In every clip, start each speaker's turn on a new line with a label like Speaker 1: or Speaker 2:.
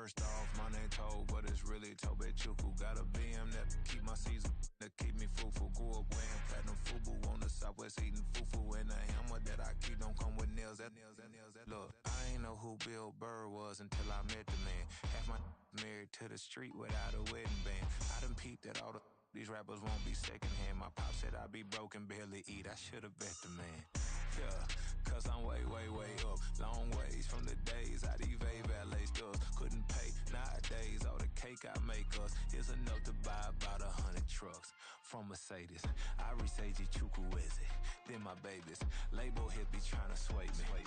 Speaker 1: First off, my name Toe, but it's really Tobe Chuku. Got a BM that keep my season, that keep me fufu. Grew up wearing platinum FUBU on the Southwest eating fufu. And the hammer that I keep don't come with nails. Look, I ain't know who Bill Burr was until I met the man. Half my married to the street without a wedding band. I done peeped at all these rappers won't be secondhand. My pop said I'd be broken, barely eat. I should've bet the man. Yeah, cause I'm way up. Long ways from the days I evade valet stores. Couldn't pay nowadays. All the cake I make us is enough to buy about 100 trucks from Mercedes. I resage Chukwueze, then my babies. Label hit be trying to sway me.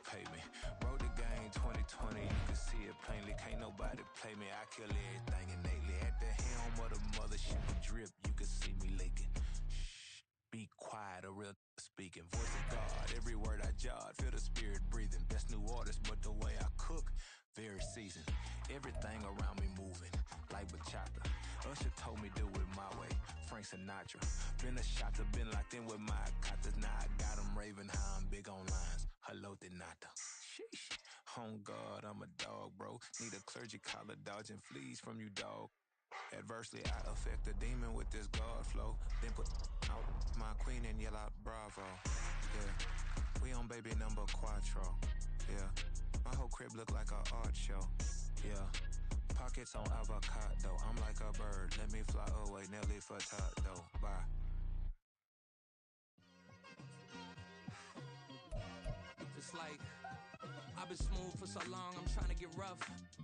Speaker 1: Pay me. Wrote the game 2020, you can see it plainly. Can't nobody play me. I kill everything innately. At the helm of the mothership drip, you can see me leaking. Shh, be quiet, a real speaking. Voice of God, every word I jot, feel the spirit breathing. Best new artist, but the way I cook, very seasoned. Everything around me moving, like bachata. Usher told me do it my way, Frank Sinatra. Been a shotter, been locked in with my katas. Now I got them raving how I'm big on lines. Hello, Denata. Sheesh. On God, I'm a dog, bro. Need a clergy collar, dodging fleas from you, dog. Adversely, I affect the demon with this God flow. Then put out my queen and yell out bravo. Yeah, we on baby number quattro. Yeah, my whole crib look like an art show. Yeah, pockets on avocado. I'm like a bird, let me fly away. Nelly Furtado, bye.
Speaker 2: It's like I've been smooth for so long, I'm trying to get rough.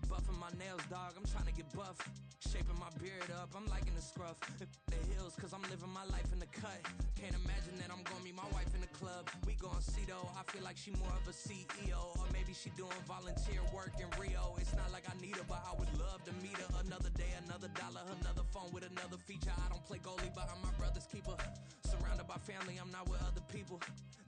Speaker 2: Buffing my nails, dog, I'm trying to get buff. Shaping my beard up, I'm liking the scruff. The hills, cause I'm living my life in the cut. Can't imagine that I'm gonna meet my wife in the club. We gon' see though, I feel like she more of a CEO. Or maybe she doing volunteer work in Rio. It's not like I need her, but I would love to meet her. Another day, another dollar, another phone with another feature. I don't play goalie, but I'm my brother's keeper. Surrounded by family, I'm not with other people.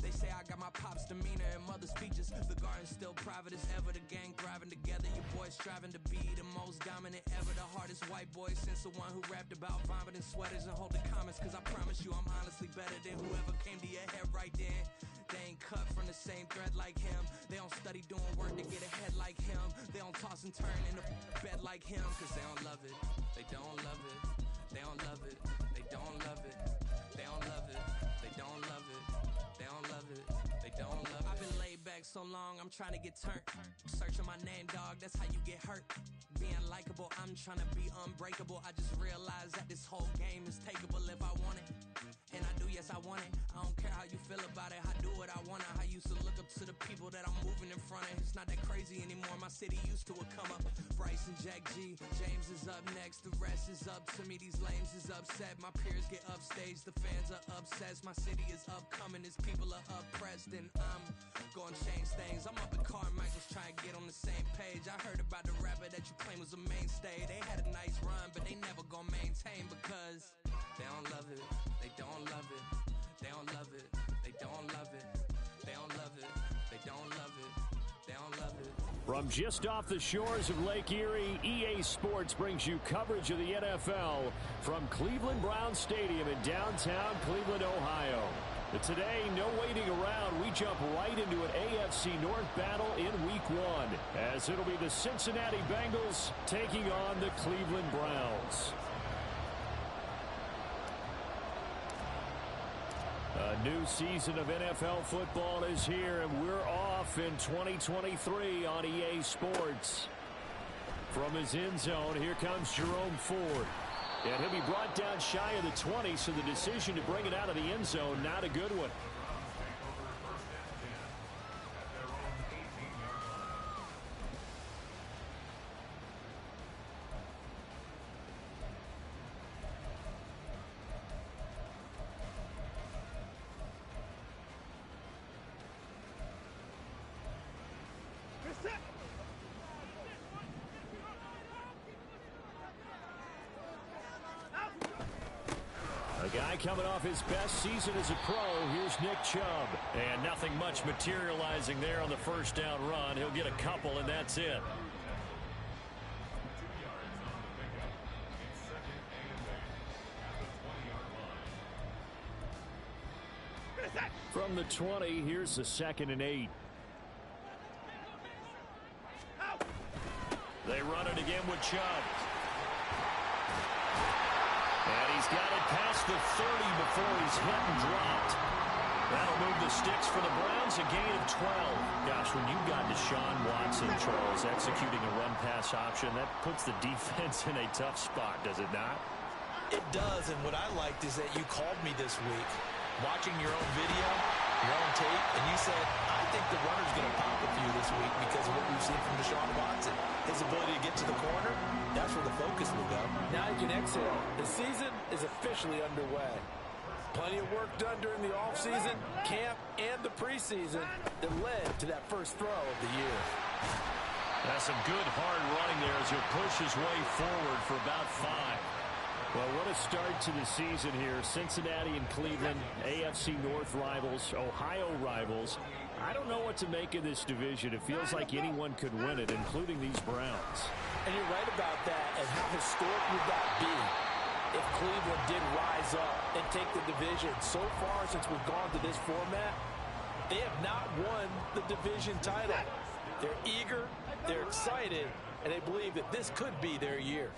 Speaker 2: They say I got my pop's demeanor and mother's features. The garden's still private as ever. The gang thriving together. Your boys striving to be the most dominant ever. The hardest white boy since the one who rapped about vomiting sweaters and holding comments. Cause I promise you I'm honestly better than whoever came to your head right then. They ain't cut from the same thread like him. They don't study doing work to get ahead like him. They don't toss and turn in the bed like him. Cause they don't love it. They don't love it. They don't love it. They don't love it. They don't love it. They don't love it. They don't love it. They don't love it. I've been laid back so long, I'm trying to get turned. Searching my name, dog, that's how you get hurt. Being likable, I'm trying to be unbreakable. I just realized that this whole game is takeable if I want it. And I do, yes, I want it. I don't care how you feel about it. I do what I want to. I used to look up to the people that I'm moving in front of. It's not that crazy anymore. My city used to a come up. Bryce and Jack G. James is up next. The rest is up to me. These lames is upset. My peers get upstaged. The fans are obsessed. My city is upcoming. His people are oppressed. And I'm gonna change things. I'm up at Carmichael's trying to get on the same page. I heard about the rapper that you claim was a mainstay. They had a nice run, but they never gonna maintain because they don't love it. They don't love it. They don't love it. They don't love it. They don't love it. They don't love it. They don't love it.
Speaker 3: From just off the shores of Lake Erie, EA Sports brings you coverage of the NFL from Cleveland Browns Stadium in downtown Cleveland, Ohio. But today, no waiting around. We jump right into an AFC North battle in Week 1, as it'll be the Cincinnati Bengals taking on the Cleveland Browns. A new season of NFL football is here, and we're off in 2023 on EA Sports. From his end zone, here comes Jerome Ford. And he'll be brought down shy of the 20, so the decision to bring it out of the end zone, not a good one. A guy coming off his best season as a pro, here's Nick Chubb. And nothing much materializing there on the first down run. He'll get a couple, and that's it. From the 20, here's the 2nd and 8. They run it again with Chubb. And he's got it past the 30 before he's hit and dropped. That'll move the sticks for the Browns, a gain of 12. Gosh, when you've got Deshaun Watson, Charles, executing a run-pass option, that puts the defense in a tough spot, does it not?
Speaker 4: It does, and what I liked is that you called me this week, watching your own video, your own tape, and you said, I think the runner's going to pop a few this week because of what we've seen from Deshaun Watson. His ability to get to the corner, that's where the focus will go.
Speaker 5: Now you can exhale. The season is officially underway. Plenty of work done during the offseason, camp, and the preseason that led to that first throw of the year.
Speaker 3: That's some good hard running there as he'll push his way forward for about 5. Well, what a start to the season here. Cincinnati and Cleveland, AFC North rivals, Ohio rivals. I don't know what to make of this division. It feels like anyone could win it, including these Browns.
Speaker 5: And you're right about that. And how historic would that be if Cleveland did rise up and take the division? So far since we've gone to this format, they have not won the division title. They're eager, they're excited, and they believe that this could be their year.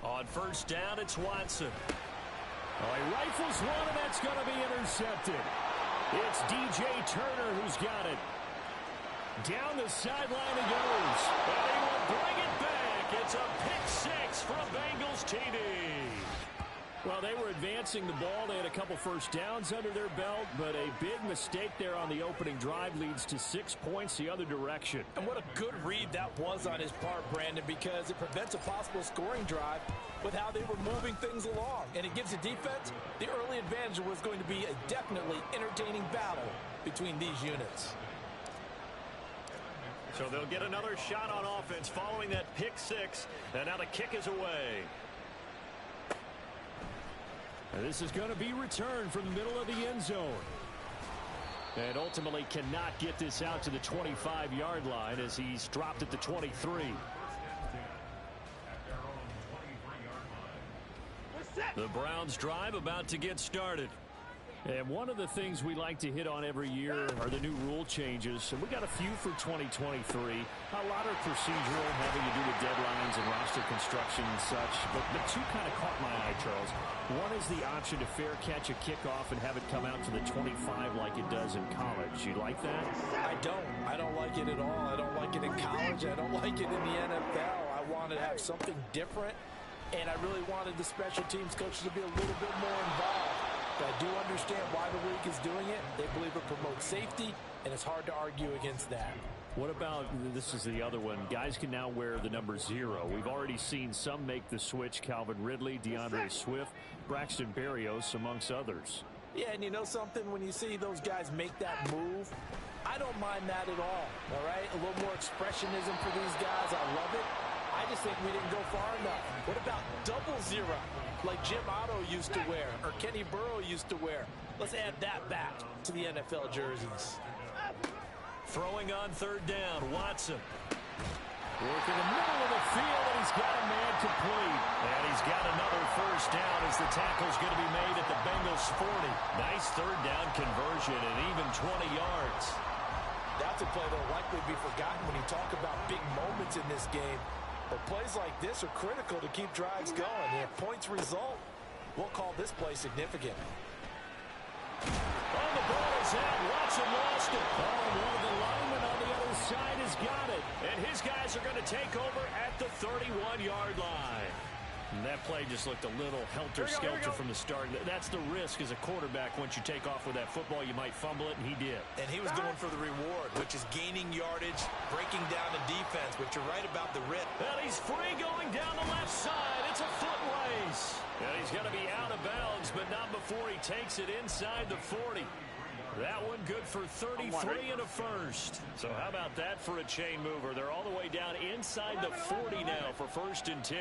Speaker 3: On first down, it's Watson. Oh, he rifles one, and that's going to be intercepted. It's DJ Turner who's got it. Down the sideline he goes. And he will bring it back. It's a pick 6 for a Bengals TD. Well, they were advancing the ball. They had a couple first downs under their belt, but a big mistake there on the opening drive leads to 6 points the other direction.
Speaker 5: And what a good read that was on his part, Brandon, because it prevents a possible scoring drive with how they were moving things along. And it gives the defense the early advantage. Was going to be a definitely entertaining battle between these units.
Speaker 3: So they'll get another shot on offense following that pick 6, and now the kick is away. And this is going to be returned from the middle of the end zone. And ultimately cannot get this out to the 25-yard line as he's dropped at the 23. The Browns drive about to get started. And one of the things we like to hit on every year are the new rule changes. And we got a few for 2023. A lot are procedural, having to do with deadlines and roster construction and such. But two kind of caught my eye, Charles. One is the option to fair catch a kickoff and have it come out to the 25 like it does in college. You like that?
Speaker 5: I don't. I don't like it at all. I don't like it in college. I don't like it in the NFL. I want to have something different. And I really wanted the special teams coaches to be a little bit more involved. But I do understand why the league is doing it. They believe it promotes safety, and it's hard to argue against that.
Speaker 3: What about, this is the other one, guys can now wear the number 0. We've already seen some make the switch, Calvin Ridley, DeAndre Swift, Braxton Berrios, amongst others.
Speaker 5: Yeah, and you know something? When you see those guys make that move, I don't mind that at all right? A little more expressionism for these guys. I love it. I just think we didn't go far enough. What about 00, like Jim Otto used to wear or Kenny Burrow used to wear? Let's add that back to the NFL jerseys.
Speaker 3: Throwing on third down, Watson. Working the middle of the field, and he's got a man complete. And he's got another first down as the tackle's going to be made at the Bengals 40. Nice third down conversion and even 20 yards.
Speaker 5: That's a play that will likely be forgotten when you talk about big moments in this game. But plays like this are critical to keep drives going. And if points result, we'll call this play significant.
Speaker 3: Oh, the ball is out. Watson lost it. Oh, and one of the linemen on the other side has got it. And his guys are going to take over at the 31-yard line. And that play just looked a little helter-skelter from the start. That's the risk as a quarterback. Once you take off with that football, you might fumble it, and he did.
Speaker 4: And he was going for the reward, which is gaining yardage, breaking down the defense. But you're right about the risk.
Speaker 3: And he's free going down the left side. It's a foot race. And he's going to be out of bounds, but not before he takes it inside the 40. That one good for 33 and a first. So how about that for a chain mover? They're all the way down inside the 40 now for 1st and 10.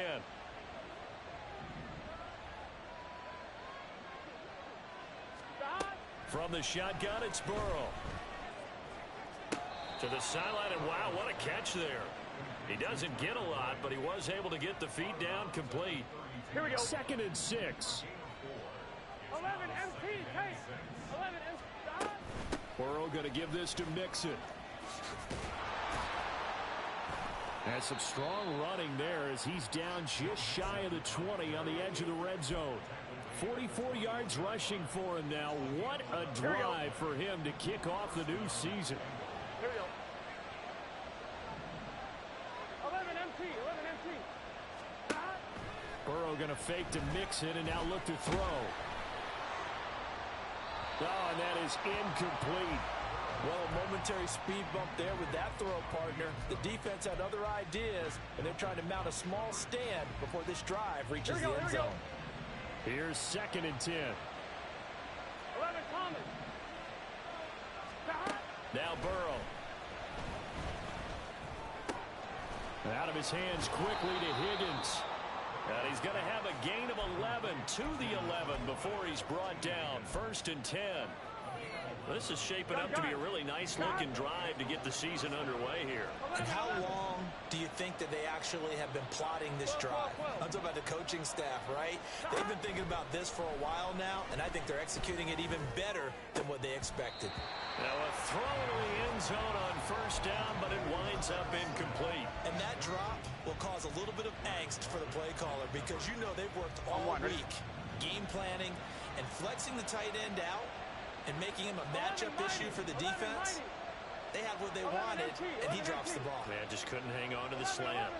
Speaker 3: From the shotgun, it's Burrow. To the sideline, and wow, what a catch there. He doesn't get a lot, but he was able to get the feet down complete.
Speaker 6: Here we go.
Speaker 3: 2nd and 6.
Speaker 6: 11 MP, take. 11 MP.
Speaker 3: Burrow going to give this to Mixon. And some strong running there as he's down just shy of the 20 on the edge of the red zone. 44 yards rushing for him now. What a drive for him to kick off the new season.
Speaker 6: Here we go. 11 MT, 11 MT.
Speaker 3: Burrow going to fake to mix it and now look to throw. Oh, and that is incomplete.
Speaker 5: Well, a momentary speed bump there with that throw, partner. The defense had other ideas, and they're trying to mount a small stand before this drive reaches the end zone.
Speaker 3: Here's 2nd and 10.
Speaker 6: 11 Thomas.
Speaker 3: Now Burrow. Out of his hands quickly to Higgins. And he's going to have a gain of 11 to the 11 before he's brought down. 1st and 10. This is shaping up to be a really nice-looking drive to get the season underway here.
Speaker 4: And how long do you think that they actually have been plotting this drive? I'm talking about the coaching staff, right? They've been thinking about this for a while now, and I think they're executing it even better than what they expected.
Speaker 3: Now a throw to the end zone on 1st down, but it winds up incomplete.
Speaker 4: And that drop will cause a little bit of angst for the play caller because you know they've worked all week game planning and flexing the tight end out and making him a matchup issue for the defense. They had what they wanted, and he drops the ball.
Speaker 3: Man, just couldn't hang on to the slant.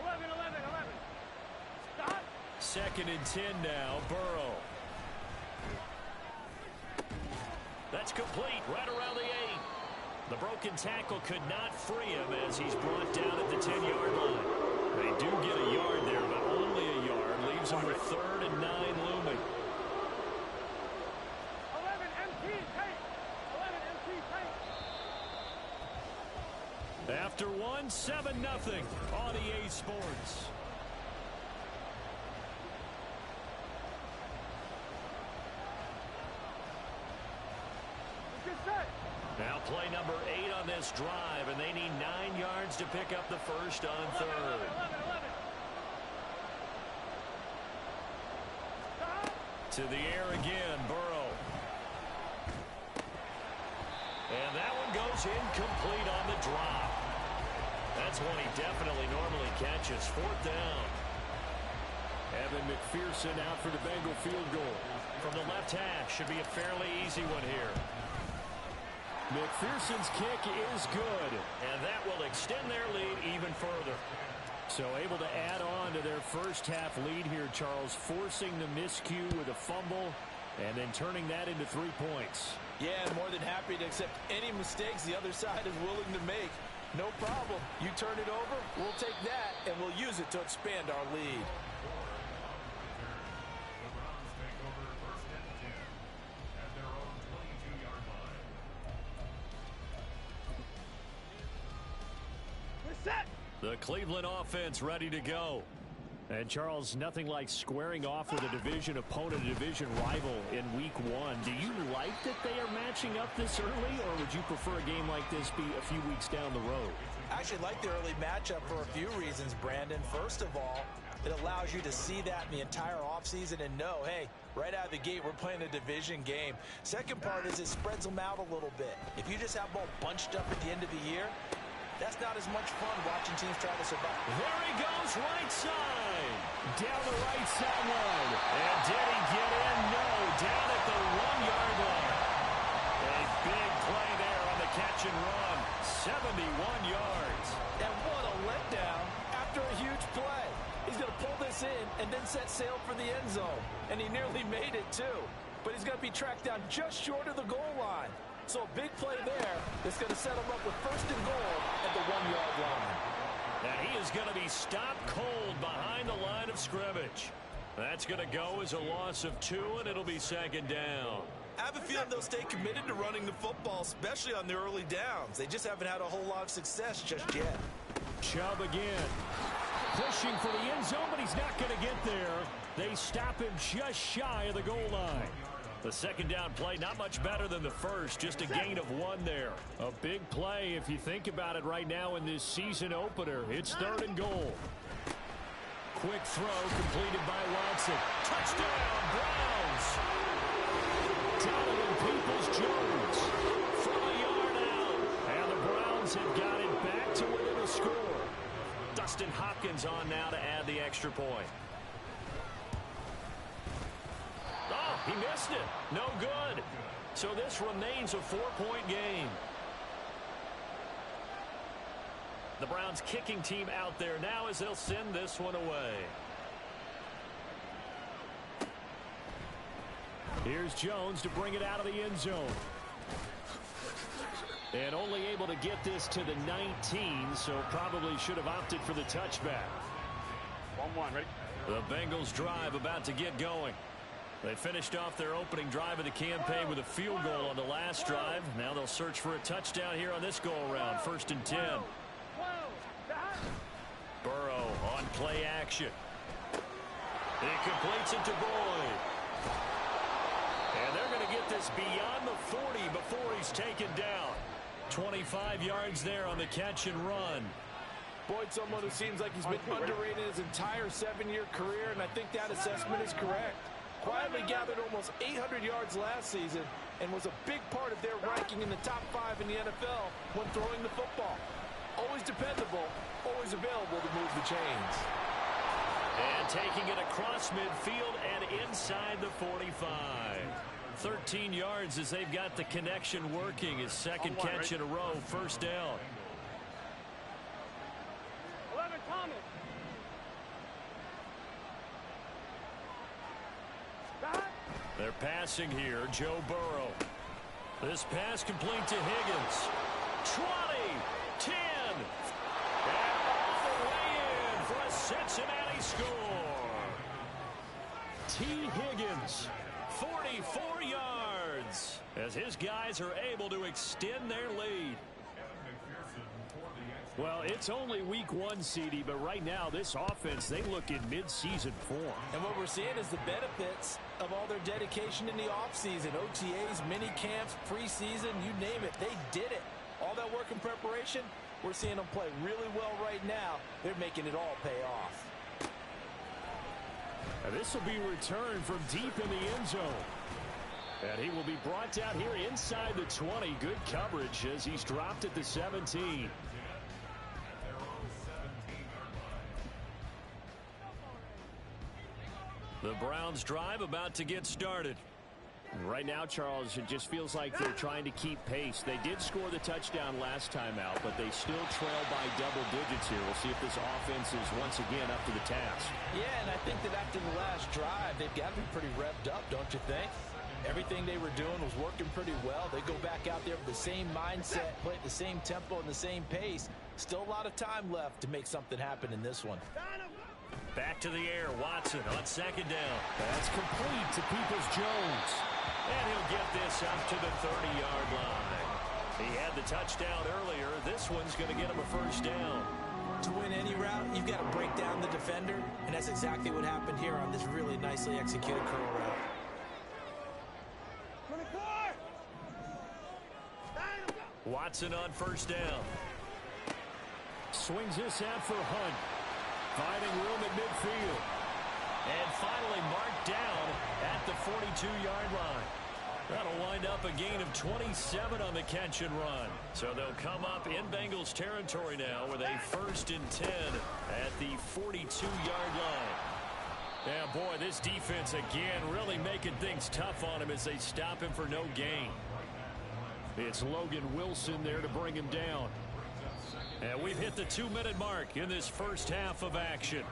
Speaker 6: 11. Stop.
Speaker 3: 2nd and 10 now, Burrow. That's complete, right around the 8. The broken tackle could not free him as he's brought down at the 10-yard line. They do get a yard there, but only a yard. Leaves him with 3rd and 9 looming.
Speaker 6: 11 MT tape. 11 MT tape.
Speaker 3: After 1, 7-0 on EA Sports. Now play number 8 on this drive, and they need 9 yards to pick up the first on 3rd.
Speaker 6: 11.
Speaker 3: To the air again, Burrow. And that one goes incomplete on the drop. That's one he definitely normally catches. 4th down. Evan McPherson out for the Bengal field goal. From the left hash, should be a fairly easy one here. McPherson's kick is good, and that will extend their lead even further. So able to add on to their first half lead here, Charles, forcing the miscue with a fumble and then turning that into 3 points.
Speaker 5: Yeah, and more than happy to accept any mistakes the other side is willing to make. No problem. You turn it over, we'll take that, and we'll use it to expand our lead. The Cleveland offense ready to go. And, Charles, nothing like squaring off with a division opponent, a division rival in Week 1. Do you like that they are matching up this early, or would you prefer a game like this be a few weeks down the road?
Speaker 4: I actually like the early matchup for a few reasons, Brandon. First of all, it allows you to see that in the entire offseason and know, hey, right out of the gate, we're playing a division game. Second part is it spreads them out a little bit. If you just have them all bunched up at the end of the year, that's not as much fun watching teams try to survive.
Speaker 3: There he goes, right side. Down the right sideline. And did he get in? No. Down at the 1-yard line. A big play there on the catch and run. 71 yards.
Speaker 5: And what a letdown after a huge play. He's going to pull this in and then set sail for the end zone. And he nearly made it, too. But he's going to be tracked down just short of the goal line. So a big play there that's going to set him up with 1st and goal at the 1-yard line.
Speaker 3: And he is going to be stopped cold behind the line of scrimmage. That's going to go as a loss of 2, and it'll be 2nd down.
Speaker 4: I have a feeling they'll stay committed to running the football, especially on the early downs. They just haven't had a whole lot of success just yet.
Speaker 3: Chubb again. Pushing for the end zone, but he's not going to get there. They stop him just shy of the goal line. The 2nd down play, not much better than the first, just a gain of 1 there. A big play if you think about it right now in this season opener. It's 3rd and goal. Quick throw completed by Watson. Touchdown, Browns! Donovan Peoples-Jones from a yard out. And the Hopkins on now to add the extra point. Oh, he missed it. No good. So this remains a 4-point game. The Browns kicking team out there now as they'll send this one away. Here's Jones to bring it out of the end zone. And only able to get this to the 19, so probably should have opted for the touchback.
Speaker 6: 1-1, ready?
Speaker 3: The Bengals drive about to get going. They finished off their opening drive of the campaign with a field goal on the last drive. Now they'll search for a touchdown here on this go-around. 1st and 10. Burrow on play action. He completes it to Boyd. And they're going to get this beyond the 40 before he's taken down. 25 yards there on the catch and run.
Speaker 5: Boyd, someone who seems like he's been underrated his entire 7-year career, and I think that assessment is correct. Quietly gathered almost 800 yards last season and was a big part of their ranking in the top 5 in the NFL when throwing the football. Always dependable, always available to move the chains.
Speaker 3: And taking it across midfield and inside the 45. 13 yards as they've got the connection working. His second catch in a row, 1st down.
Speaker 6: 11, Thomas.
Speaker 3: They're passing here. Joe Burrow. This pass complete to Higgins. 20, 10. And all the way in for a Cincinnati score. T. Higgins, 44 yards, as his guys are able to extend their lead. Well, it's only week 1, CD, but right now this offense, they look in mid-season form.
Speaker 5: And what we're seeing is the benefits of all their dedication in the offseason. OTAs, mini camps, preseason, you name it. They did it. All that work and preparation, we're seeing them play really well right now. They're making it all pay off.
Speaker 3: And this will be returned from deep in the end zone. And he will be brought down here inside the 20. Good coverage as he's dropped at the 17. The Browns drive about to get started. Right now, Charles, it just feels like they're trying to keep pace. They did score the touchdown last time out, but they still trail by double digits here. We'll see if this offense is once again up to the task.
Speaker 5: Yeah, and I think that after the last drive, they've got to be pretty revved up, don't you think? Everything they were doing was working pretty well. They go back out there with the same mindset, play at the same tempo and the same pace. Still a lot of time left to make something happen in this one.
Speaker 3: Back to the air, Watson on 2nd down. That's complete to Peoples-Jones. And he'll get this up to the 30-yard line. He had the touchdown earlier. This one's going to get him a 1st down.
Speaker 5: To win any route, you've got to break down the defender, and that's exactly what happened here on this really nicely executed curl route.
Speaker 6: 24!
Speaker 3: Watson on 1st down. Swings this out for Hunt. Finding room at midfield. And finally marked down at the 42-yard line. That'll wind up a gain of 27 on the catch and run. So they'll come up in Bengals territory now with a 1st and 10 at the 42-yard line. Yeah, boy, this defense again really making things tough on him as they stop him for no gain. It's Logan Wilson there to bring him down. And we've hit the 2-minute mark in this first half of action.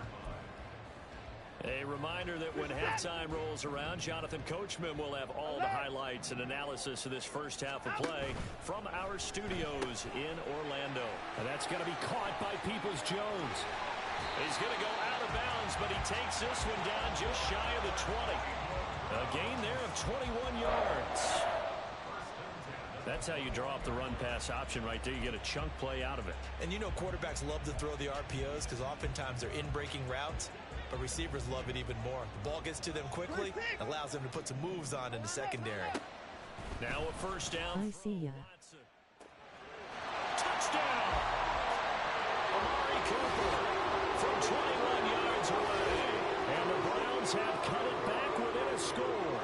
Speaker 3: A reminder that when halftime rolls around, Jonathan Coachman will have all the highlights and analysis of this first half of play from our studios in Orlando. And that's going to be caught by Peoples-Jones. He's going to go out of bounds, but he takes this one down just shy of the 20. A gain there of 21 yards. That's how you draw up the run-pass option right there. You get a chunk play out of it.
Speaker 4: And you know quarterbacks love to throw the RPOs because oftentimes they're in-breaking routes, but receivers love it even more. The ball gets to them quickly, allows them to put some moves on in the secondary.
Speaker 3: Now a 1st down.
Speaker 7: I see ya.
Speaker 3: Touchdown! Amari Cooper from 21 yards away. And the Browns have cut it back within a score.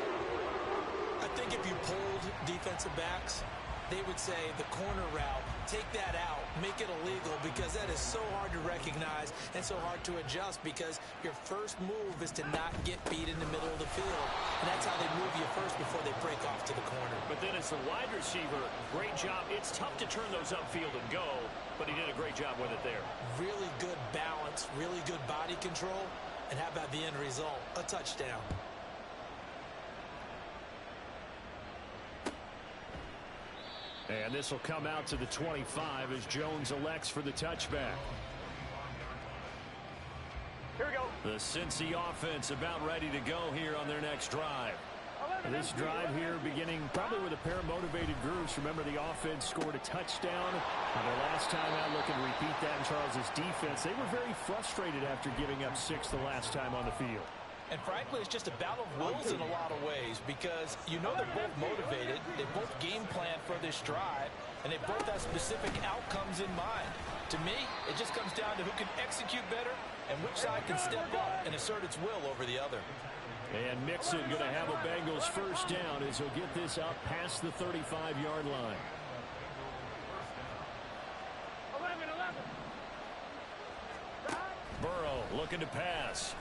Speaker 4: I think if you polled defensive backs, they would say the corner route, take that out, make it illegal, because that is so hard to recognize and so hard to adjust, because your first move is to not get beat in the middle of the field. And that's how they move you first before they break off to the corner.
Speaker 3: But then as the wide receiver, great job. It's tough to turn those upfield and go, but he did a great job with it there.
Speaker 4: Really good balance, really good body control, and how about the end result? A touchdown.
Speaker 3: And this will come out to the 25 as Jones elects for the touchback.
Speaker 6: Here we go.
Speaker 3: The Cincy offense about ready to go here on their next drive. This drive here beginning probably with a pair of motivated groups. Remember, the offense scored a touchdown. Their last time out, looking to repeat that in Charles's defense. They were very frustrated after giving up 6 the last time on the field.
Speaker 4: And frankly, it's just a battle of wills in a lot of ways, because you know they're both motivated, they both game plan for this drive, and they both have specific outcomes in mind. To me, it just comes down to who can execute better and which side can step up and assert its will over the other.
Speaker 3: And Mixon going to have a Bengals first down as he'll get this up past the 35-yard line.
Speaker 6: 11.
Speaker 3: Burrow looking to pass.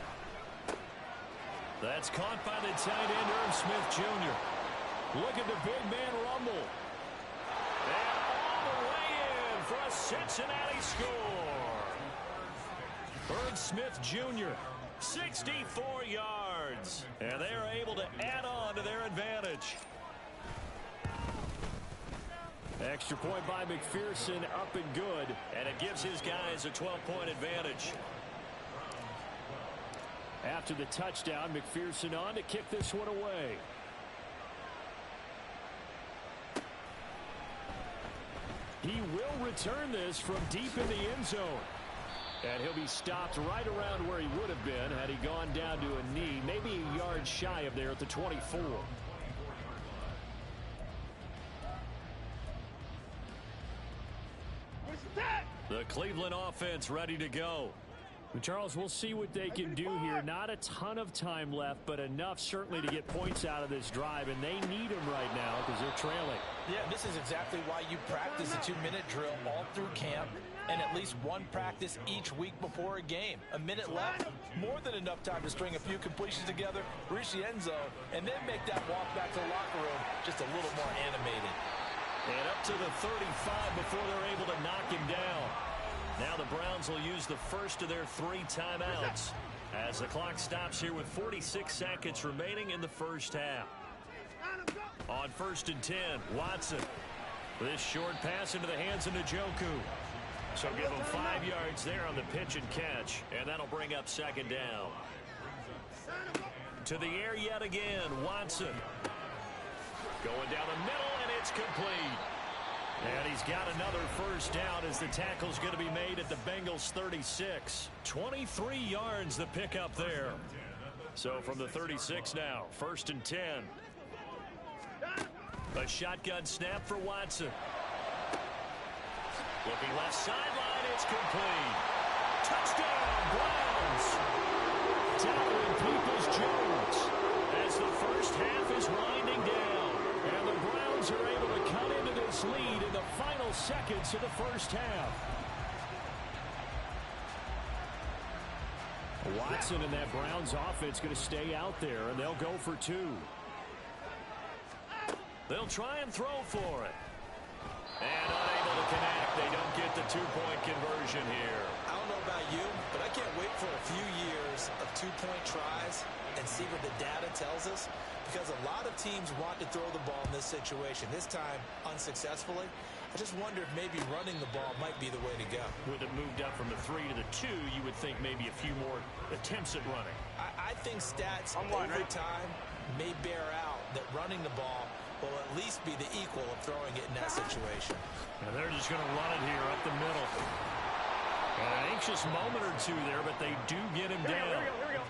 Speaker 3: That's caught by the tight end, Irv Smith Jr. Look at the big man rumble. And all the way in for a Cincinnati score. Irv Smith Jr., 64 yards. And they're able to add on to their advantage. Extra point by McPherson, up and good. And it gives his guys a 12-point advantage. After the touchdown, McPherson on to kick this one away. He will return this from deep in the end zone. And he'll be stopped right around where he would have been had he gone down to a knee, maybe a yard shy of there at the 24. The Cleveland offense ready to go. Charles, we'll see what they can do here. Not a ton of time left, but enough certainly to get points out of this drive, and they need them right now because they're trailing.
Speaker 4: Yeah, this is exactly why you practice a 2-minute drill all through camp and at least one practice each week before a game. A minute left, more than enough time to string a few completions together, reach the end zone, and then make that walk back to the locker room just a little more animated.
Speaker 3: And up to the 35 before they're able to knock him down. Now the Browns will use the first of their 3 timeouts as the clock stops here with 46 seconds remaining in the first half. On 1st and 10, Watson. This short pass into the hands of Njoku. So give him 5 yards there on the pitch and catch, and that'll bring up 2nd down. To the air yet again, Watson. Going down the middle, and it's complete. And he's got another first down as the tackle's going to be made at the Bengals 36. 23 yards the pickup there. So from the 36 now, 1st and 10. A shotgun snap for Watson. Looking left sideline, it's complete. Touchdown, Browns. Towering Peoples-Jones as the first half is winding down. And the Browns are able to cut into this lead in the final seconds of the first half. Watson and that Browns offense going to stay out there, and they'll go for 2. They'll try and throw for it. And unable to connect. They don't get the 2-point conversion here.
Speaker 4: I don't know about you, but I can't wait for a few years of 2-point tries and see what the data tells us, because a lot of teams want to throw the ball in this situation. This time, unsuccessfully. I just wonder if maybe running the ball might be the way to go.
Speaker 3: With it moved up from the 3 to the 2, you would think maybe a few more attempts at running.
Speaker 4: I think stats over time may bear out that running the ball will at least be the equal of throwing it in that situation.
Speaker 3: And they're just going to run it here up the middle. An anxious moment or two there, but they do get him down.
Speaker 6: Here we go.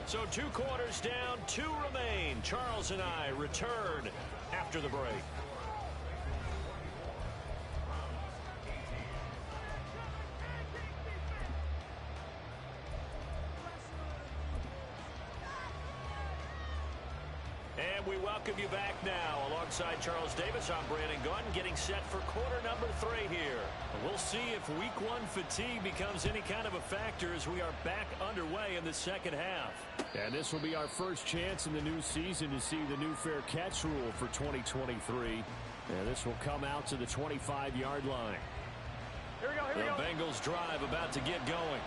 Speaker 3: So 2 quarters down, 2 remain. Charles and I return after the break. And we welcome you back now. Alongside Charles Davis, I'm Brandon Gunn, getting set for quarter number 3 here. We'll see if week 1 fatigue becomes any kind of a factor as we are back underway in the second half. And this will be our first chance in the new season to see the new fair catch rule for 2023. And this will come out to the 25-yard line.
Speaker 6: Here we go, here we
Speaker 3: The
Speaker 6: go.
Speaker 3: Bengals drive about to get going.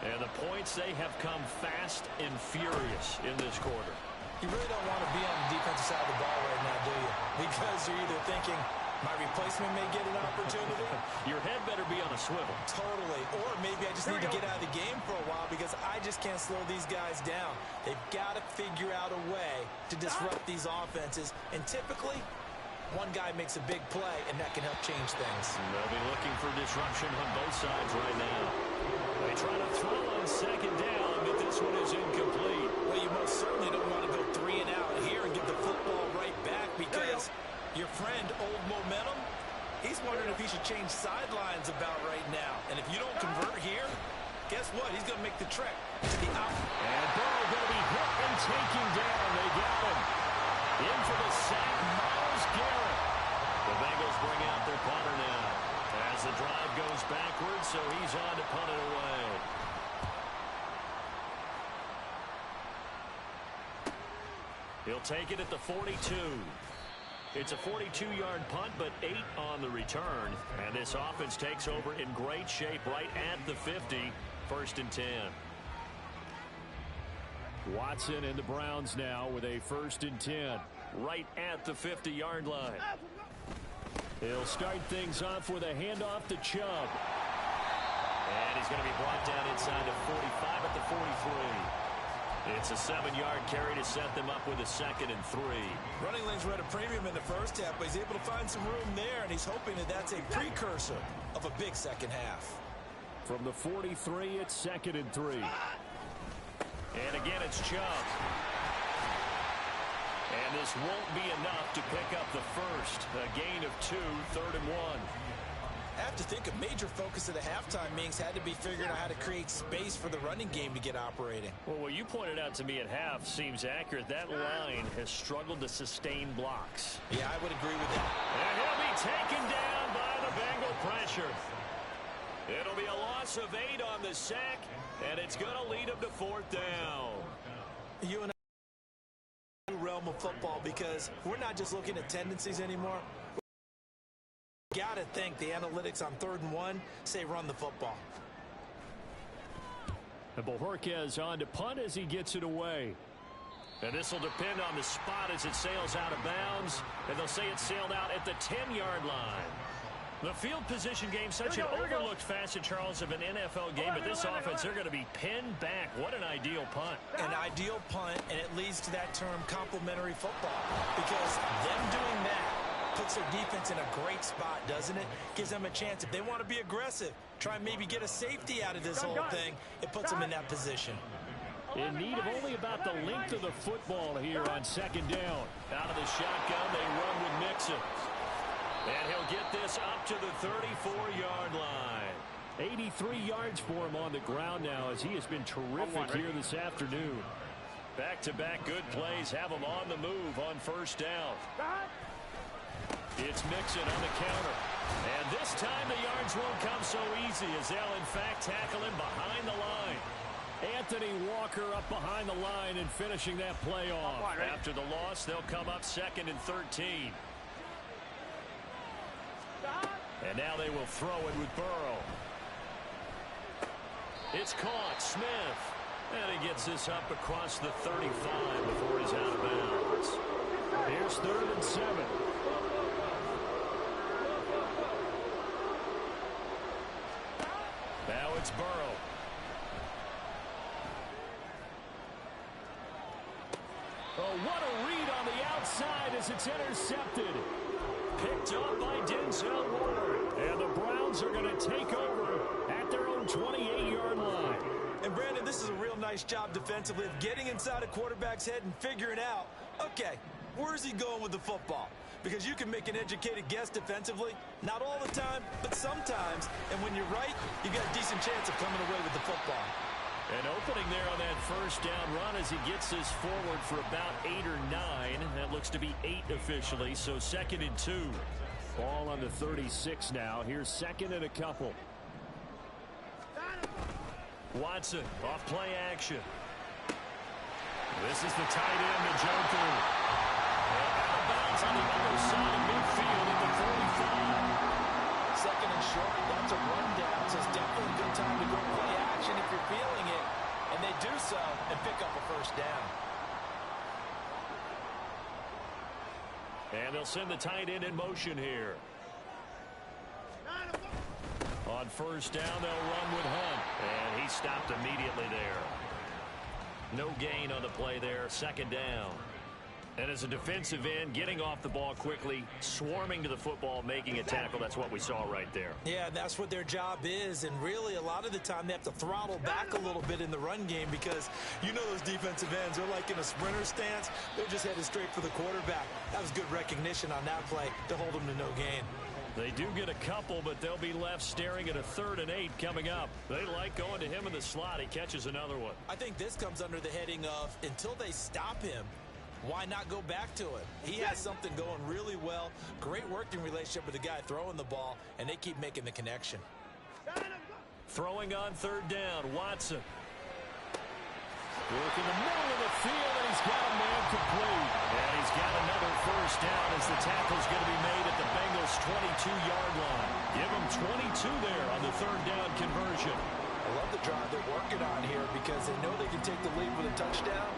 Speaker 3: And the points, they have come fast and furious in this quarter.
Speaker 4: You really don't want to be on the defensive side of the ball right now, do you? Because you're either thinking, my replacement may get an opportunity.
Speaker 3: Your head better be on a swivel.
Speaker 4: Totally. Or maybe I just need to get out of the game for a while because I just can't slow these guys down. They've got to figure out a way to disrupt these offenses. And typically, one guy makes a big play, and that can help change things.
Speaker 3: They'll be looking for disruption on both sides right now. They try to throw on second down, but this one is incomplete.
Speaker 4: Well, you most certainly don't want to go 3 and out here and get the football right back because your friend, Old Momentum, he's wondering if he should change sidelines about right now. And if you don't convert here, guess what? He's going to make the trek to the out.
Speaker 3: And Burrow going to be hit and taken down. They got him. In for the sack, Myles Garrett. The Bengals bring out their punter now as the drive goes backwards, so he's on to punt it away. He'll take it at the 42. It's a 42-yard punt, but 8 on the return. And this offense takes over in great shape right at the 50. 1st and 10. Watson and the Browns now with a 1st and 10. Right at the 50-yard line. He'll start things off with a handoff to Chubb. And he's going to be brought down inside the 45 at the 43. It's a 7-yard carry to set them up with a 2nd and 3.
Speaker 4: Running lanes were at a premium in the first half, but he's able to find some room there, and he's hoping that that's a precursor of a big second half.
Speaker 3: From the 43, it's 2nd and 3. And again, it's Chubb. And this won't be enough to pick up the first. A gain of 2, 3rd and 1.
Speaker 4: I have to think a major focus of the halftime meetings had to be figuring out how to create space for the running game to get operating.
Speaker 3: Well, what you pointed out to me at half seems accurate. That line has struggled to sustain blocks.
Speaker 4: Yeah, I would agree with that.
Speaker 3: And he'll be taken down by the Bengal pressure. It'll be a loss of 8 on the sack, and it's going to lead him to 4th down.
Speaker 4: You and I new realm of football because we're not just looking at tendencies anymore. Got to think the analytics on 3rd and 1 say run the football.
Speaker 3: And Bojorquez on to punt as he gets it away. And this will depend on the spot as it sails out of bounds. And they'll say it sailed out at the 10-yard line. The field position game, such an overlooked facet, Charles, of an NFL game. But this offense, they're going to be pinned back. What an ideal punt.
Speaker 4: An ideal punt, and it leads to that term complementary football. Because them doing that puts their defense in a great spot, doesn't it? Gives them a chance. If they want to be aggressive, try and maybe get a safety out of this whole thing, it puts them in that position.
Speaker 3: In need of only about the length of the football here on 2nd down. Out of the shotgun, they run with Mixon. And he'll get this up to the 34-yard line. 83 yards for him on the ground now as he has been terrific here this afternoon. Back-to-back good plays have him on the move on 1st down. It's Mixon on the counter. And this time the yards won't come so easy as they'll in fact tackle him behind the line. Anthony Walker up behind the line and finishing that play off. After the loss, they'll come up 2nd and 13. And now they will throw it with Burrow. It's caught. Smith. And he gets this up across the 35 before he's out of bounds. Here's 3rd and 7. Now it's Burrow. Oh, what a read on the outside as it's intercepted. Picked up by Denzel Ward. And the Browns are going to take over at their own 28-yard line.
Speaker 4: And, Brandon, this is a real nice job defensively of getting inside a quarterback's head and figuring out, okay, where's he going with the football? Because you can make an educated guess defensively, not all the time, but sometimes. And when you're right, you got a decent chance of coming away with the football.
Speaker 3: An opening there on that first down run as he gets this forward for about 8 or 9. That looks to be 8 officially, so 2nd and 2. Ball on the 36 now. Here's 2nd and a couple. Watson off play action. This is the tight end to jump through. And out of bounds on the other side of midfield at the 45.
Speaker 5: 2nd and short. That's a rundown, so it's definitely a good time to go play action if you're feeling it. And they do so and pick up a first down.
Speaker 3: And they'll send the tight end in motion here. On first down, they'll run with Hunt. And he stopped immediately there. No gain on the play there. 2nd down. And as a defensive end, getting off the ball quickly, swarming to the football, making a tackle. That's what we saw right there.
Speaker 5: Yeah, that's what their job is. And really, a lot of the time, they have to throttle back a little bit in the run game because you know those defensive ends, they're like in a sprinter stance. They're just headed straight for the quarterback. That was good recognition on that play to hold them to no gain.
Speaker 3: They do get a couple, but they'll be left staring at a 3rd and 8 coming up. They like going to him in the slot. He catches another one.
Speaker 5: I think this comes under the heading of until they stop him, why not go back to it? He has something going really well. Great working relationship with the guy throwing the ball, and they keep making the connection.
Speaker 3: Throwing on 3rd down, Watson. Work in the middle of the field, and he's got a man complete. And he's got another first down as the tackle's going to be made at the Bengals' 22-yard line. Give them 22 there on the 3rd down conversion.
Speaker 5: I love the drive they're working on here because they know they can take the lead with a touchdown.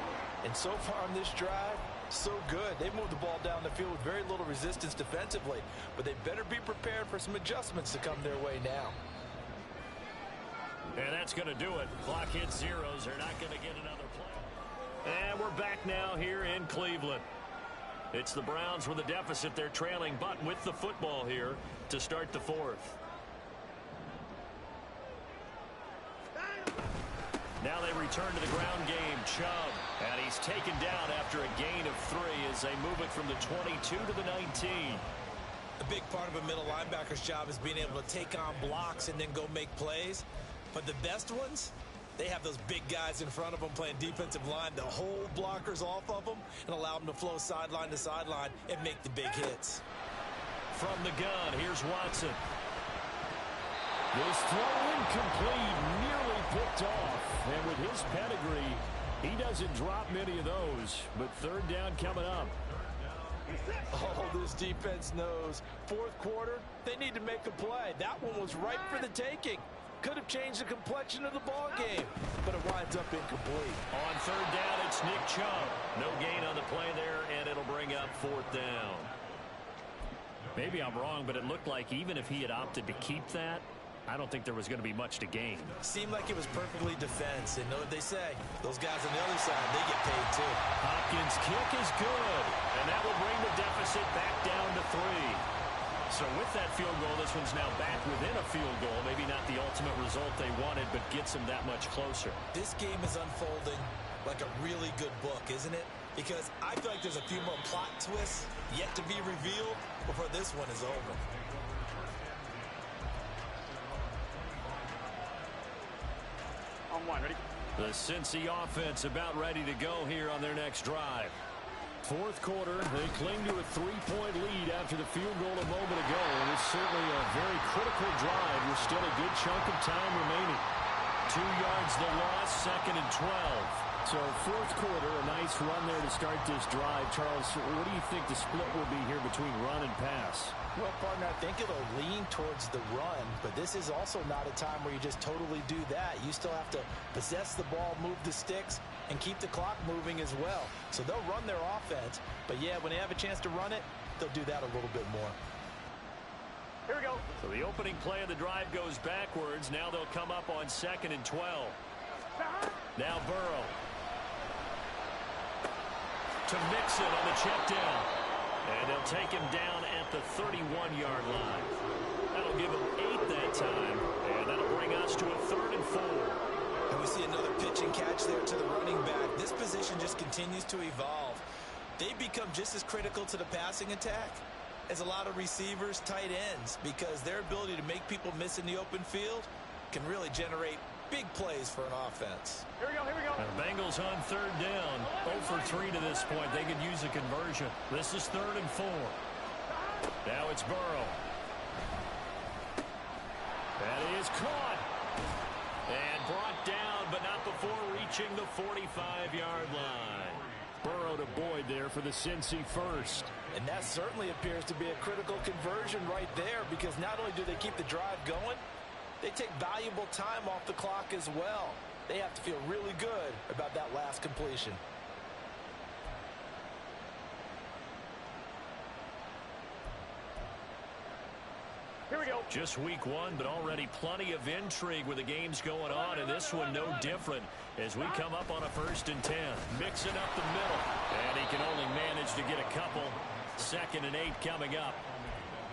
Speaker 5: And so far on this drive, so good. They moved the ball down the field with very little resistance defensively, but they better be prepared for some adjustments to come their way now.
Speaker 3: And that's going to do it. Clock hits zeros. They're not going to get another play. And we're back now here in Cleveland. It's the Browns with a deficit. They're trailing, but with the football here to start the 4th. Now they return to the ground game. Chubb. And he's taken down after a gain of 3 as they move it from the 22 to the 19.
Speaker 5: A big part of a middle linebacker's job is being able to take on blocks and then go make plays. But the best ones, they have those big guys in front of them playing defensive line to hold blockers off of them and allow them to flow sideline to sideline and make the big hits.
Speaker 3: From the gun, here's Watson. This throw incomplete, nearly picked off. And with his pedigree, he doesn't drop many of those. But 3rd down coming up.
Speaker 5: Oh, this defense knows. 4th quarter, they need to make a play. That one was ripe for the taking. Could have changed the complexion of the ball game, but it winds up incomplete.
Speaker 3: On 3rd down, it's Nick Chubb. No gain on the play there, and it'll bring up 4th down. Maybe I'm wrong, but it looked like even if he had opted to keep that, I don't think there was going to be much to gain.
Speaker 5: Seemed like it was perfectly defense, and know what they say. Those guys on the other side, they get paid too.
Speaker 3: Hopkins' kick is good, and that will bring the deficit back down to 3. So with that field goal, this one's now back within a field goal. Maybe not the ultimate result they wanted, but gets them that much closer.
Speaker 5: This game is unfolding like a really good book, isn't it? Because I feel like there's a few more plot twists yet to be revealed before this one is over.
Speaker 6: On 1, ready?
Speaker 3: The Cincy offense about ready to go here on their next drive. 4th quarter, they cling to a 3-point lead after the field goal a moment ago. And it's certainly a very critical drive with still a good chunk of time remaining. 2 yards the loss, 2nd and 12. So 4th quarter, a nice run there to start this drive. Charles, what do you think the split will be here between run and pass?
Speaker 5: Well, partner, I think it'll lean towards the run, but this is also not a time where you just totally do that. You still have to possess the ball, move the sticks, and keep the clock moving as well. So they'll run their offense, but yeah, when they have a chance to run it, they'll do that a little bit more.
Speaker 6: Here we go.
Speaker 3: So the opening play of the drive goes backwards. Now they'll come up on 2nd and 12. Now Burrow. To Mixon on the check down. And they'll take him down at the 31-yard line. That'll give him 8 that time. And that'll bring us to a 3rd and 4.
Speaker 5: And we see another pitch and catch there to the running back. This position just continues to evolve. They become just as critical to the passing attack as a lot of receivers, tight ends, because their ability to make people miss in the open field can really generate
Speaker 4: Big plays for an offense.
Speaker 6: Here we go, here we go.
Speaker 3: The Bengals on third down. 0 for 3 to this point. They could use a conversion. This is 3rd and 4. Now it's Burrow. That is caught. And brought down, but not before reaching the 45-yard line. Burrow to Boyd there for the Cincy first.
Speaker 5: And that certainly appears to be a critical conversion right there, because not only do they keep the drive going, they take valuable time off the clock as well. They have to feel really good about that last completion.
Speaker 6: Here we go.
Speaker 3: Just week 1, but already plenty of intrigue with the games going on, and this one no different as we come up on a 1st and 10. Mixing up the middle, and he can only manage to get a couple. 2nd and 8 coming up.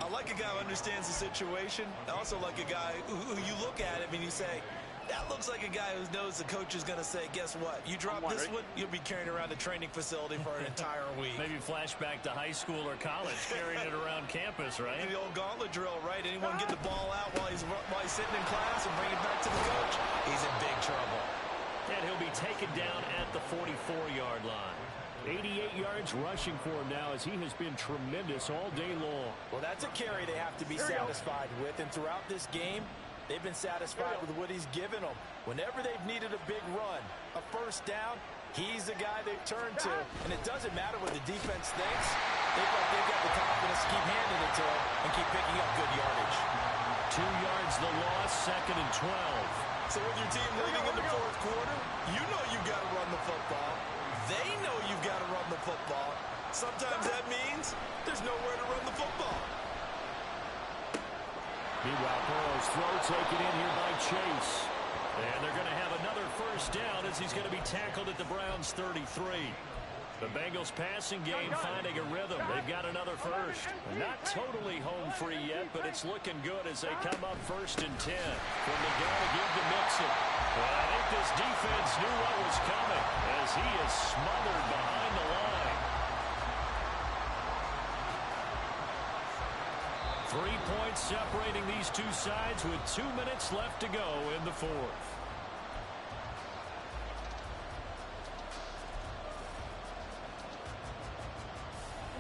Speaker 4: I like a guy who understands the situation. I also like a guy who you look at him and you say, that looks like a guy who knows the coach is going to say, guess what? You drop this one, you'll be carrying around a training facility for an entire week.
Speaker 3: Maybe flashback to high school or college, carrying it around campus, right?
Speaker 4: The old gauntlet drill, right? Anyone get the ball out while he's sitting in class and bring it back to the coach? He's in big trouble.
Speaker 3: And he'll be taken down at the 44-yard line. 88 yards rushing for him now, as he has been tremendous all day long.
Speaker 5: Well, that's a carry they have to be satisfied with, and throughout this game, they've been satisfied with what he's given them. Whenever they've needed a big run, a 1st down, he's the guy they've turned to. And it doesn't matter what the defense thinks. They've got the confidence to keep handing it to him and keep picking up good yardage.
Speaker 3: 2 yards the loss, 2nd and 12.
Speaker 4: So with your team leading in the 4th quarter, you know you've got to run the football. They know you've got to run the football. Sometimes that means there's nowhere to run the football.
Speaker 3: Meanwhile, Burrow's throw taken in here by Chase. And they're going to have another 1st down as he's going to be tackled at the Browns' 33. The Bengals passing game finding a rhythm. They've got another 1st. Not totally home free yet, but it's looking good as they come up 1st and 10. From the gun to give to Mixon. Well, I think this defense knew what was coming as he is smothered behind the line. 3 points separating these two sides with 2 minutes left to go in the 4th.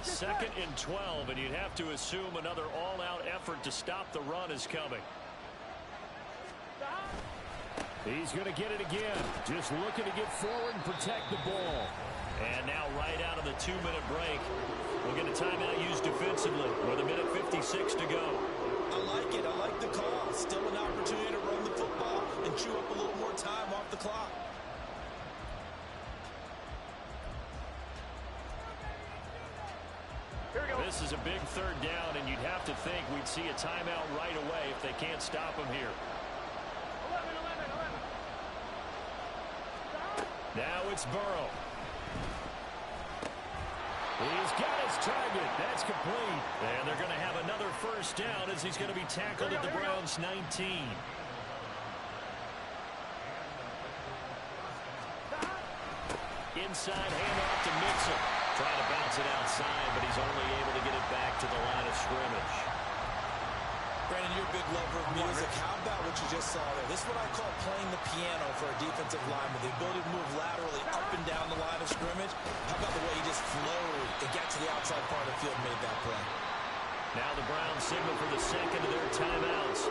Speaker 3: Second and 12, and you'd have to assume another all-out effort to stop the run is coming. He's going to get it again. Just looking to get forward and protect the ball. And now right out of the 2-minute break, we'll get a timeout used defensively with 1:56 to go.
Speaker 4: I like it. I like the call. Still an opportunity to run the football and chew up a little more time off the clock.
Speaker 3: This is a big 3rd down, and you'd have to think we'd see a timeout right away if they can't stop him here. 11. Now it's Burrow. He's got his target. That's complete. And they're going to have another 1st down as he's going to be tackled at the Browns' 19. Inside handoff to Mixon. Trying to bounce it outside, but he's only able to get it back to the line of scrimmage.
Speaker 4: Brandon, you're a big lover of music. How about what you just saw there? This is what I call playing the piano for a defensive lineman. The ability to move laterally up and down the line of scrimmage. How about the way he just flowed and got to the outside part of the field and made that play?
Speaker 3: Now the Browns signal for the 2nd of their timeouts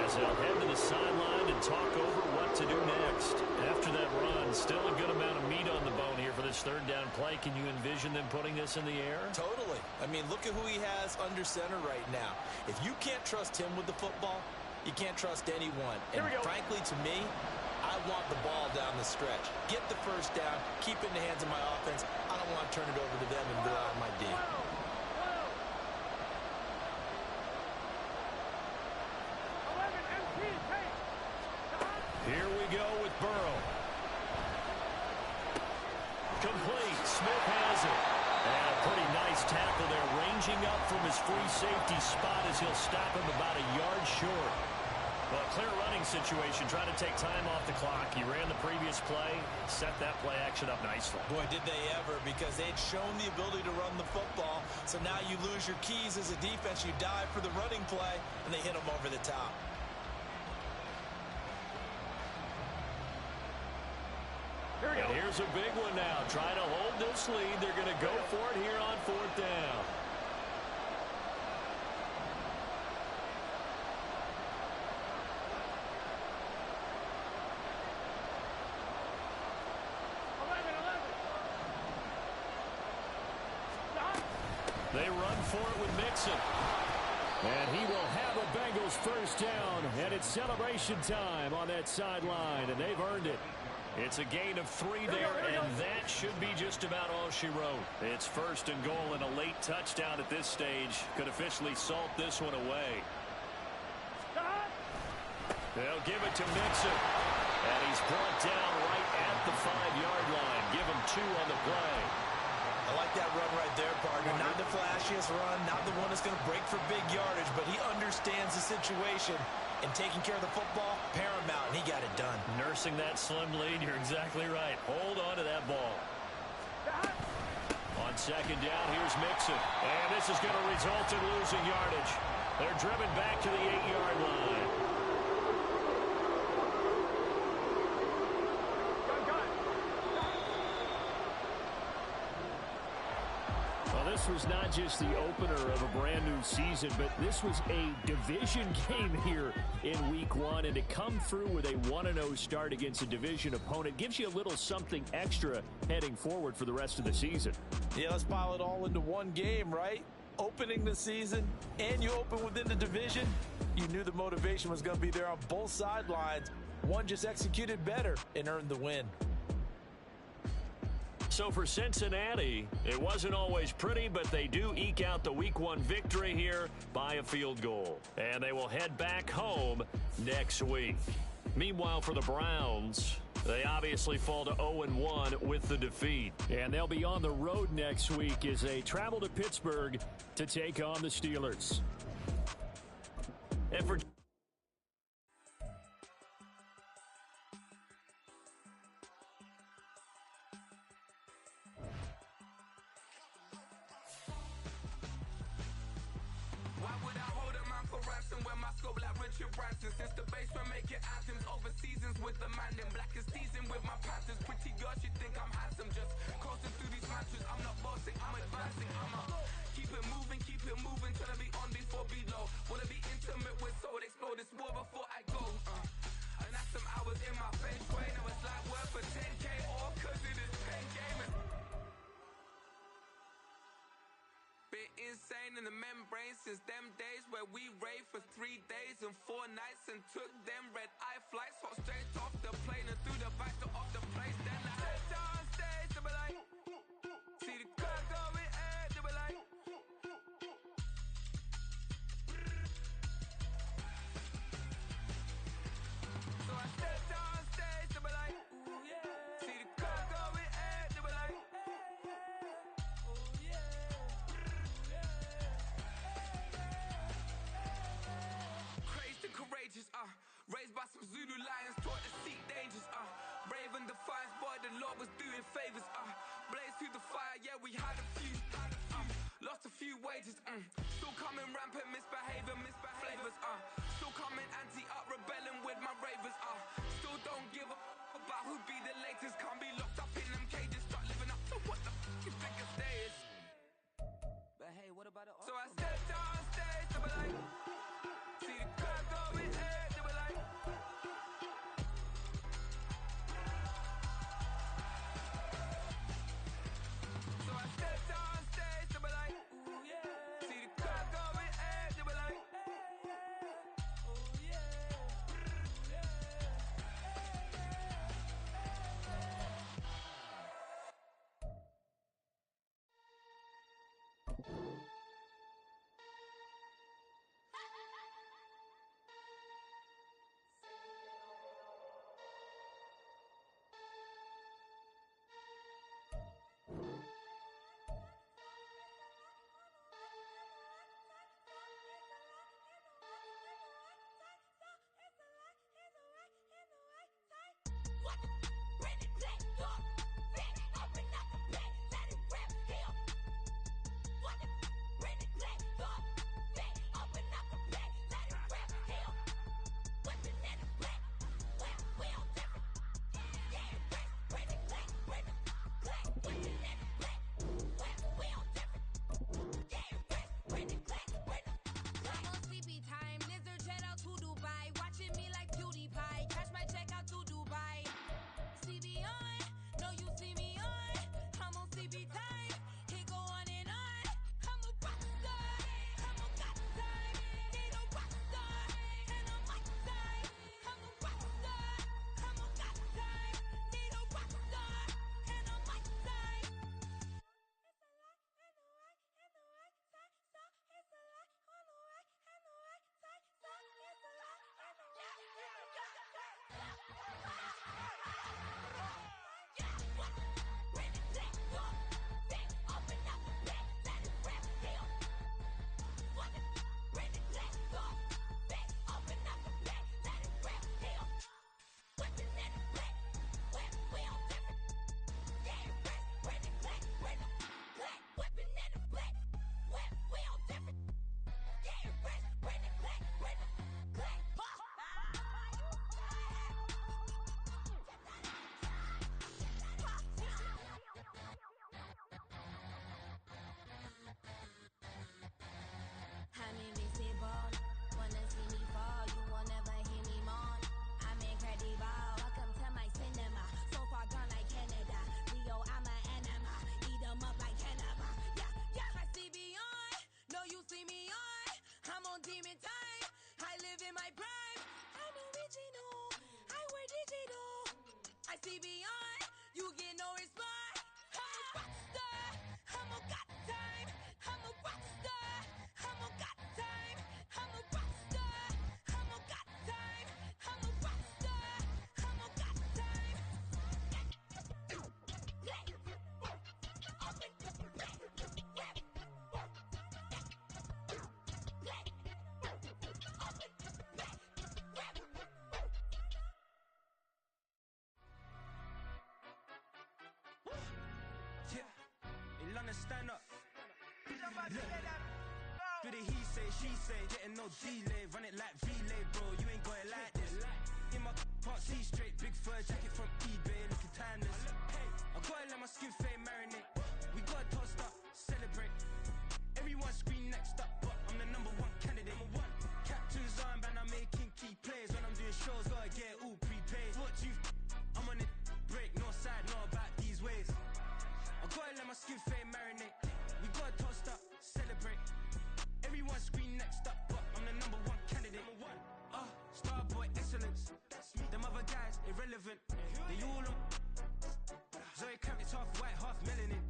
Speaker 3: as they'll head to the sideline and talk over what to do next. After that run, still a good amount of meat on the bone here for this 3rd down play. Can you envision them putting this in the air?
Speaker 4: Totally. I mean, look at who he has under center right now. If you can't trust him with the football, you can't trust anyone. And frankly, to me, I want the ball down the stretch. Get the 1st down, keep it in the hands of my offense. I don't want to turn it over to them and blow out my D.
Speaker 3: Here we go with Burrow. Complete. Smith has it. And a pretty nice tackle there, ranging up from his free safety spot as he'll stop him about a yard short. Well, clear running situation, trying to take time off the clock. He ran the previous play, set that play action up nicely.
Speaker 4: Boy, did they ever, because they'd shown the ability to run the football. So now you lose your keys as a defense. You dive for the running play, and they hit them over the top.
Speaker 3: Here's a big one now. Trying to hold this lead. They're going to go for it here on 4th down. They run for it with Mixon. And he will have a Bengals first down. And it's celebration time on that sideline. And they've earned it. It's a gain of 3 there, and that should be just about all she wrote. It's 1st and goal, and a late touchdown at this stage could officially salt this one away. They'll give it to Mixon. And he's brought down right at the 5-yard line. Give him 2 on the play.
Speaker 4: I like that run right there, partner. Not the flashiest run, not the one that's going to break for big yardage, but he understands the situation. And taking care of the football, paramount, and he got it done.
Speaker 3: Nursing that slim lead, you're exactly right. Hold on to that ball. On 2nd down, here's Mixon. And this is going to result in losing yardage. They're driven back to the 8-yard line. This was not just the opener of a brand new season, but this was a division game here in week 1. And to come through with a 1-0 start against a division opponent gives you a little something extra heading forward for the rest of the season.
Speaker 5: Yeah, let's pile it all into one game, right? Opening the season, and you open within the division. You knew the motivation was going to be there on both sidelines. One just executed better and earned the win.
Speaker 3: So for Cincinnati, it wasn't always pretty, but they do eke out the week 1 victory here by a field goal. And they will head back home next week. Meanwhile, for the Browns, they obviously fall to 0-1 with the defeat. And they'll be on the road next week as they travel to Pittsburgh to take on the Steelers. And for
Speaker 2: since the basement making anthems over seasons with the man in black is seasoned with my Panthers. Pretty girls, you think I'm handsome, just coasting through these matches. I'm not bossing, I'm advancing. Keep it moving, trying to be on before below. Wanna be intimate with soul, explore this war before I go. And that's some hours in my bench way. Now it's like work for 10K or cause it is 10 gamers. Been insane in the membrane since them days where we raved for 3 days and 4 nights and took them red-eye flights, hot straight off the plane and through the back door of the place. Then I head down stage, they be like, see the crowd going air, they be like, so I step down stage, they be like, ooh yeah, see the crowd going air, they be like, oh yeah. Courageous, raised by some Zulu lions, taught to seek dangers, brave and defiant, boy, the Lord was doing favors, blaze through the fire, yeah, we had a few, lost a few wages, still coming rampant, misbehaving, flavors, still coming anti-up, rebelling with my ravers, still don't give a about who'd be the latest, can't be locked up in them cages, start living up to what the you think a day is. But hey, what about the so I stepped on stage, they be like, see the crowd going air, they be like, so I stepped on stage, they be like, ooh yeah, see the crowd going air, they be like, oh yeah, yeah. every time. It go on and on. I'm a rock star. I'm a got time. Need a rock star. And I'm my time. I'm a rock star. I'm a got time. Need a rock star. And I'm my time. It's a lot and the right and the right side. So it's a lot on the right and the right side. So it's a lot and the right and the right side. Yeah, what? Bring it back up. Back open up the back. Let it rip deal. What? Bring it back up. Back open up the back. Let it rip deal. Whipping in the black. Whip wheel different. Yeah, rest. Bring it back. Bring it black. Whipping in the black. Whip wheel different. Yeah, rest. Bring it back. Bring it black. I'm invisible. Wanna see me fall, you will never hear me moan. I'm incredible. Welcome to my cinema. So far gone like Canada. Leo, I'm an enema. Eat 'em up like cannibal. Yeah, yeah. I see beyond. No, you see me on. I'm on demon time. I live in my prime. I'm original. I wear digital. I see beyond. You get no response. I'm a rock star. I'm a got time. I'm a rock star. I'm a got time. I'm a rock star. I'm a got time. I'm a rock star. I'm a got time.
Speaker 7: Yeah, in London, stand up. Look. Do the he say, she say, getting no delay, run it like relay, bro. You ain't got it like this. In my part C straight, big fur jacket from eBay, looking timeless. I gotta let my skin fade marinate. We gotta toast up, celebrate. Everyone scream next up, but I'm the number one candidate. Captain's armband, I'm making key plays. When I'm doing shows, gotta get all prepaid. What you? I'm on it, break, no side, no about these ways. I gotta let my skin fade marinate. We gotta toast up, celebrate. Everyone scream next up, but I'm the number one candidate. Starboy excellence. Them other guys irrelevant. They all on. Zoe Kravitz half white, half melanin.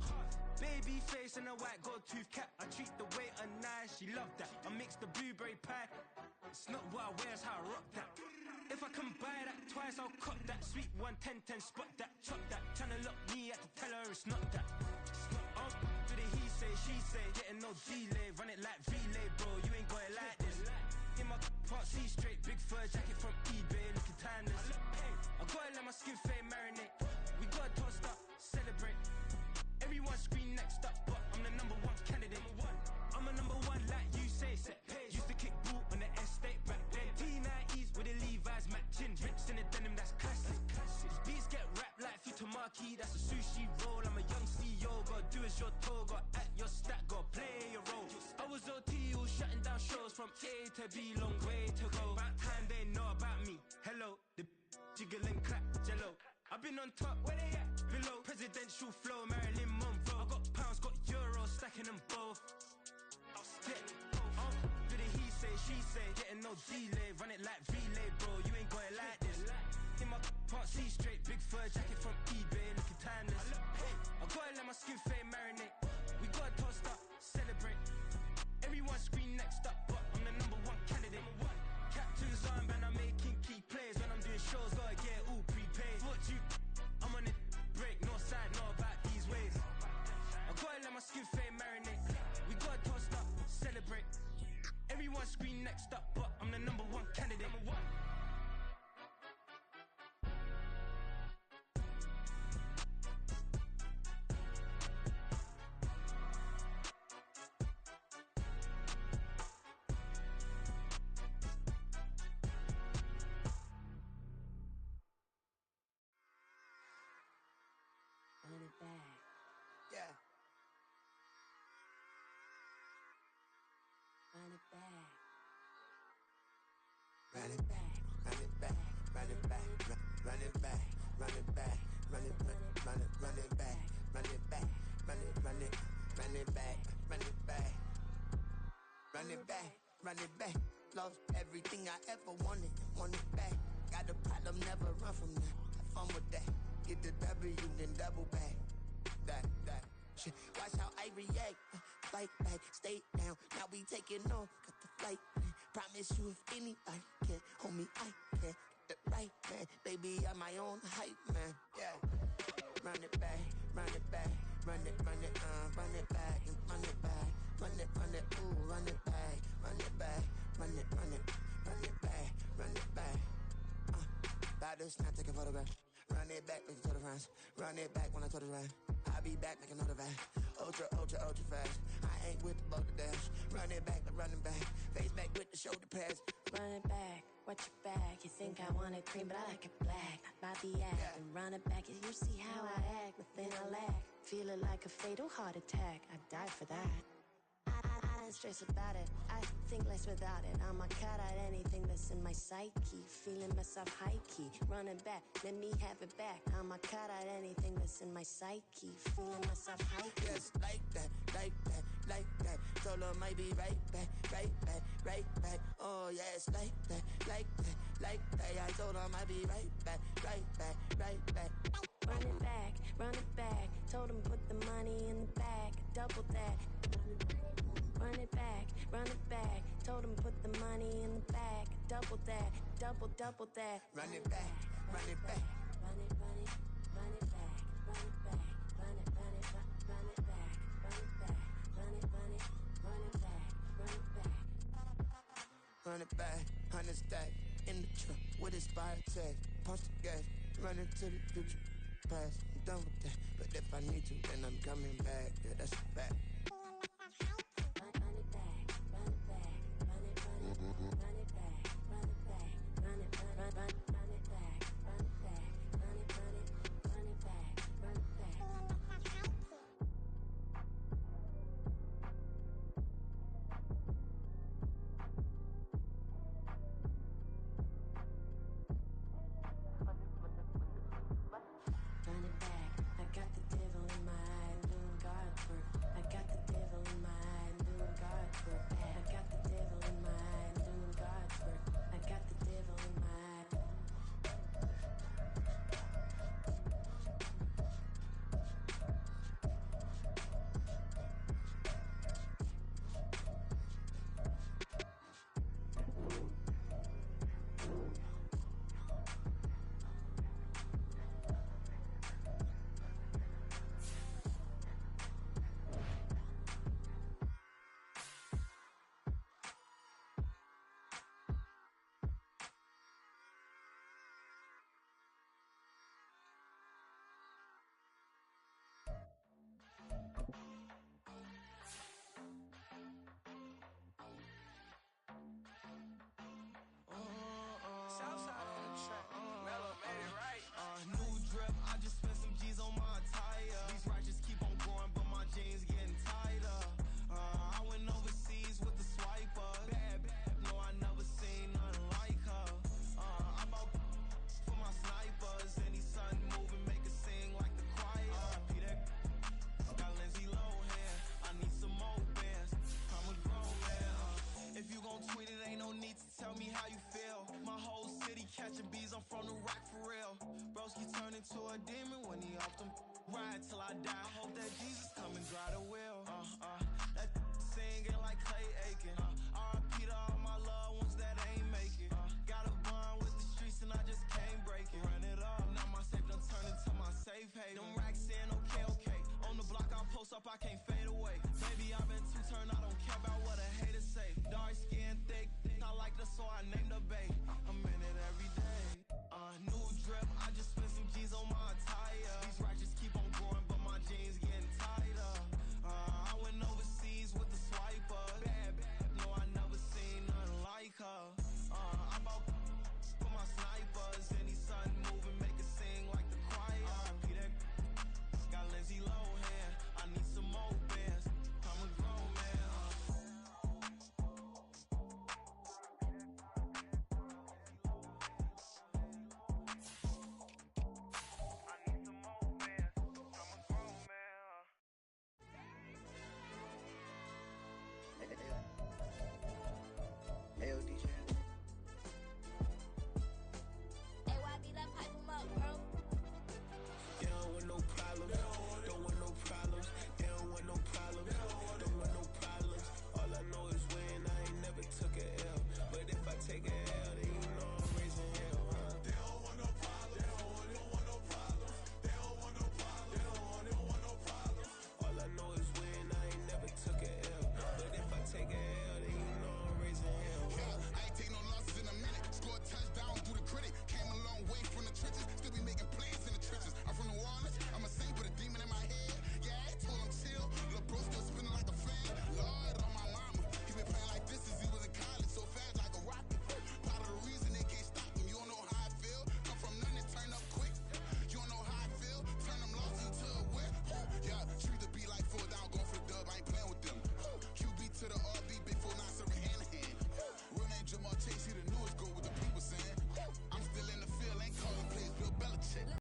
Speaker 7: Baby face and a white gold tooth cap. I treat the waiter nice, she love that. I mix the blueberry pie. It's not what I wear, it's how I rock that. If I can buy that twice, I'll cop that. Sweet 110, spot that, chop that. Tryna lock me, I have to tell her it's not that. Do the he say, she say, getting no delay, run it like relay, bro. You ain't got it like this. In my part C straight, big fur jacket from eBay, looking timeless. I gotta let my skin fade marinate. We gotta toast up, celebrate. Everyone scream next up, but I'm the number one candidate. I'm a number one like you say, set pace. Used to kick ball on the estate back then. T90s with the Levi's matching. Rips in the denim, that's classic. These beats get wrapped like Futamaki, that's a sushi roll. I'm a young CEO, gotta do as you're told. Gotta act your stat, gotta play your role. I was OT, all shutting down shows from A to B, long way to go. About time they know about me. Hello, the jiggle and clap, jello. I've been on top, where they at? Below, presidential flow, Marilyn Monroe. I got pounds, got euros, stacking them both. Yeah. Do the he say, she say, getting no delay, run it like relay, bro. You ain't got it like this. In my part C straight, big fur jacket from eBay, looking timeless. I gotta let my skin fade marinate. We gotta toast up, celebrate. Everyone scream next up, but I'm the number one candidate. Captain's armband, I'm making key plays. When I'm doing shows, gotta get all prepaid. What you? I'm on it, break, no side, no about these ways. I gotta let my skin fade marinate. We gotta toast up, celebrate. Everyone scream next up, but I'm the number one candidate.
Speaker 2: Run it back.
Speaker 8: Yeah.
Speaker 2: Run it back.
Speaker 8: Run it back, run it back, run it back, run it back, run it back, run it back, run it back, run it run it back, run it back. Lost everything I ever wanted, want it back. Got a problem, never run from that. Have fun with that. Get the W, then double back. That. Shit. Watch how I react. Fight back, stay down. Now we taking off, got the flight. Man. Promise you if anybody can, homie, I can. Get the right man, baby, I'm my own hype man. Yeah. Run it back, run it back. Run it back, and run it back. Run it, ooh, run it back. Run it back, run it back, run it back. About to snap, take a photograph. Run it back, make it to the friends. Run it back when I told it right. I'll be back, make another back. Ultra fast. I ain't with the boat to dash. Run it back, running back. Face back with the shoulder pads.
Speaker 9: Run it back, watch your back. You think I want it cream, but I like it black. Not the act, and run it back. You see how I act, nothing I lack. Feeling like a fatal heart attack. I'd die for that. I don't stress about it. I think less without it. I'ma cut out anything that's in my psyche. Feeling myself high key. Running back, let me have it back. I'ma cut out anything that's in my psyche. Feeling myself high key.
Speaker 8: Yes, like that. Told her might be right back. Oh, yes, like that. I told her might be right back.
Speaker 9: Run it back. Told him put the money in the bag. Double that. Run it back. Told him put the money in the bag. Double that. Double that.
Speaker 8: Run it back.
Speaker 9: Run it back. Run it back. Run it back. Run it back. Run it back. Run it back. Run it back.
Speaker 8: Run it back. 100 stack in the truck with expired tag. Punch the gas. Running to the future. Past. I'm done with that. But if I need to, then I'm coming back. Yeah, that's a fact.
Speaker 7: Catching bees, I'm from the rock for real. Broski turn into a demon when he off them. Ride till I die. I hope that Jesus come and dry the wheel. That singing like Clay Aiken. R.I.P. to all my loved ones that ain't make it. Got a bond with the streets and I just can't break it. Run it up, now my safe done turn into my safe haven. Them racks in, okay. On the block I post up, I can't fade away. Baby, I've been too turned, I don't care about what a hater say. Dark skin, thick, I like the so I named the babe.